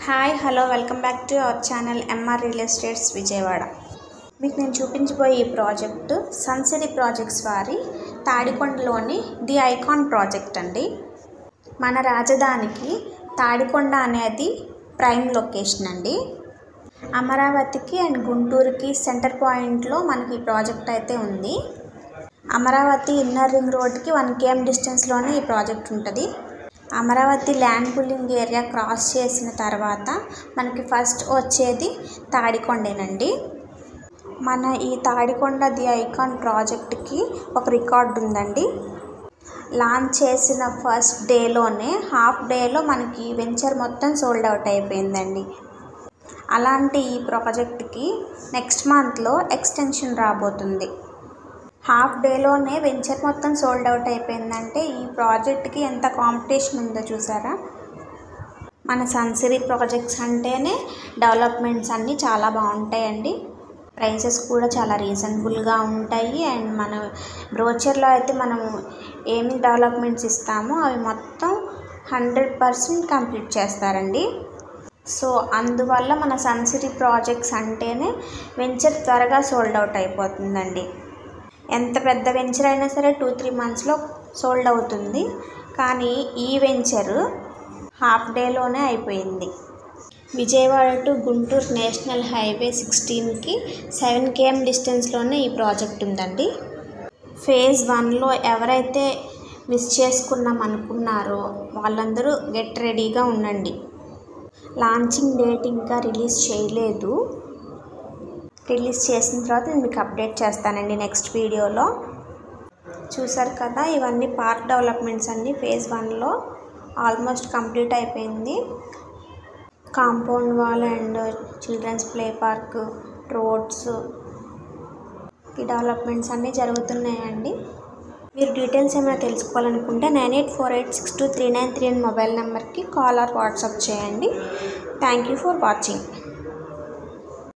Hi hello welcome back to our channel MR real estates Vijayawada. మీకు నేను చూపించబోయే ఈ ప్రాజెక్టు సన్సిటీ ప్రాజెక్ట్స్ వారి తాడికొండలోని ది ఐకాన్ ప్రాజెక్ట్ అండి. మన రాజధానికి తాడికొండ అనేది ప్రైమ్ లొకేషన్ అండి. అమరావతికి అండ్ గుంటూరుకి సెంటర్ పాయింట్లో మనకి ఈ ప్రాజెక్ట్ అయితే ఉంది. అమరావతి ఇన్నర్ రింగ్ రోడ్కి 1 km డిస్టెన్స్లోనే ఈ ప్రాజెక్ట్ ఉంటుంది. Amaravati land pooling area cross చేసిన తర్వాత మనకి ఫస్ట్ వచ్చేది తాడికొండేనండి. మన ఈ తాడికొండ ది ఐకాన్ ప్రాజెక్ట్కి ఒక రికార్డు ఉందండి. లాంచ్ చేసిన ఫస్ట్ డేలోనే హాఫ్ డేలో మనకి వెంచర్ మొత్తం సోల్డ్ అవుట్ అయిపోయిందండి. అలాంటి ఈ ప్రాజెక్ట్కి నెక్స్ట్ మంత్లో ఎక్స్టెన్షన్ రాబోతుంది. హాఫ్ డేలోనే వెంచర్ మొత్తం సోల్డ్ అవుట్ అయిపోయిందంటే ఈ ప్రాజెక్ట్కి ఎంత కాంపిటీషన్ ఉందో చూసారా. మన సన్సిటీ ప్రాజెక్ట్స్ అంటేనే డెవలప్మెంట్స్ అన్నీ చాలా బాగుంటాయండి. ప్రైసెస్ కూడా చాలా రీజనబుల్గా ఉంటాయి. అండ్ మన బ్రోచర్లో అయితే మనము ఏమి డెవలప్మెంట్స్ ఇస్తామో అవి మొత్తం 100% కంప్లీట్ చేస్తారండి. సో అందువల్ల మన సన్సిటీ ప్రాజెక్ట్స్ అంటేనే వెంచర్ త్వరగా సోల్డ్ అవుట్ అయిపోతుందండి. ఎంత పెద్ద వెంచర్ అయినా సరే 2-3 monthsలో సోల్డ్ అవుతుంది. కానీ ఈ వెంచర్ హాఫ్ డేలోనే అయిపోయింది. Vijayawada to Guntur national highway 16కి 7 km డిస్టెన్స్లోనే ఈ ప్రాజెక్ట్ ఉందండి. ఫేజ్ 1లో ఎవరైతే మిస్ చేసుకున్నాం అనుకున్నారో వాళ్ళందరూ గెట్ రెడీగా ఉండండి. లాంచింగ్ డేట్ ఇంకా రిలీజ్ చేయలేదు. రిలీజ్ చేసిన తర్వాత నేను మీకు అప్డేట్ చేస్తానండి నెక్స్ట్ వీడియోలో. చూసారు కదా, ఇవన్నీ పార్క్ డెవలప్మెంట్స్ అన్నీ ఫేజ్ 1లో ఆల్మోస్ట్ కంప్లీట్ అయిపోయింది. Compound wall and childrens play park, roads, ఈ డెవలప్మెంట్స్ అన్నీ జరుగుతున్నాయండి. మీరు డీటెయిల్స్ ఏమైనా తెలుసుకోవాలనుకుంటే 9848623939 మొబైల్ నెంబర్కి కాల్ ఆర్ వాట్సాప్ చేయండి. Thank you for watching.